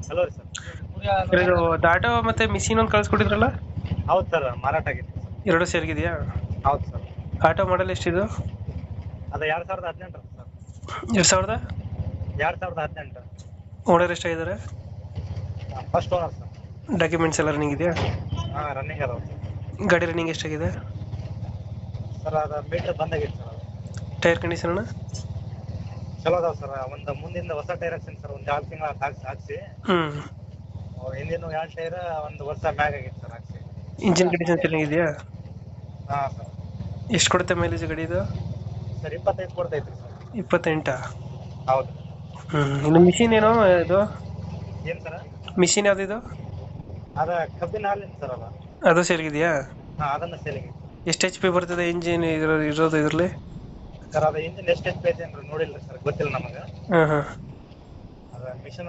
Hello ರೀ sir. Sir ಇದು ದಾಟೋ ಮತ್ತೆ ಮಿಷಿನ್ ಒಂದು ಕಳ್ಸ್ಕೊಟ್ಟಿದ್ರಲ್ಲ, ಹೌದು ಸರ್, ಮಾರಾಟ ಆಗಿತ್ತು ಸರ್. ಎರಡು ಸೇರಿಗಿದೆಯಾ? ಹೌದು ಸರ್. ಆಟೋ ಮಾಡಲ್ ಎಷ್ಟಿದು? ಅದು 2018 ಸರ್. 2000? 2018. ಓನರ್ ಎಷ್ಟಾಗಿದ್ದಾರೆ? First owner sir. ಡಾಕ್ಯುಮೆಂಟ್ಸ್ ಎಲ್ಲ ರನ್ನಿಂಗ್ ಇದೆಯಾ? ಹಾಂ, ರನ್ನಿಂಗ್ ಅದಾವೆ ಸರ್. ಗಾಡಿ ರನ್ನಿಂಗ್ ಎಷ್ಟಾಗಿದೆ? ಸರ್ ಅದು ಮೀಟರ್ ಬಂದಾಗಿತ್ತು ಸರ್. ಅದು ಟೈರ್ ಕಂಡೀಷನ್? ಚಲೋ ಅದಾವೆ ಸರ್. ಒಂದು ಮುಂದಿಂದ ಹೊಸ ಟೈರ್ ಹಾಕ್ಸಿನಿ ಸರ್, ಒಂದು 2 ತಿಂಗಳ ಹಾಕ್ಸಿ. ಹ್ಮ್. ಹಿಂದಿನ 2 ಟೈರ್ ಒಂದು ವರ್ಷ ಮ್ಯಾಗ ಆಗಿತ್ತು ಸರ್ ಹಾಕ್ಸಿ. ಇಂಜಿನ್ ಕಂಡೀಷನ್ ಚೆನ್ನಾಗಿದೆಯಾ? ಹಾಂ ಸರ್. ಎಷ್ಟು ಕೊಡುತ್ತೆ ಮೈಲೇಜ್ ಗಾಡಿ ಇದು? ಸರ್ 25 ಕೊಡ್ತೈತ್ರಿ ಸರ್. 28? ಹೌದು. ಇನ್ನು ಮಿಷಿನ್ ಏನೋ ಇದು, ಏನು ಸರ್? ಮಿಷಿನ್ ಯಾವ್ದಿದು? ಅದು ಕಬ್ಬಿನ ಹಾಲಿನ ಸರ್. ಅದು ಅದು ಸೇರಿಗಿದೆಯಾ? ಹಾಂ, ಅದನ್ನು ಸೇಲಿಗೆ. ಎಷ್ಟು ಎಚ್ ಪಿ ಬರ್ತದೆ ಇಂಜಿನ್ ಇರೋದು ಇದರಲ್ಲಿ? ಸರ್ ಅದು ಇಂಜಿನ್ ಎಷ್ಟು ಐತೆ ಅಂತ ನೋಡಿಲ್ಲ ಸರ್, ಗೊತ್ತಿಲ್ಲ ನಮಗೆ. ಹಾಂ ಹಾಂ. ಅದು ಮಿಷನ್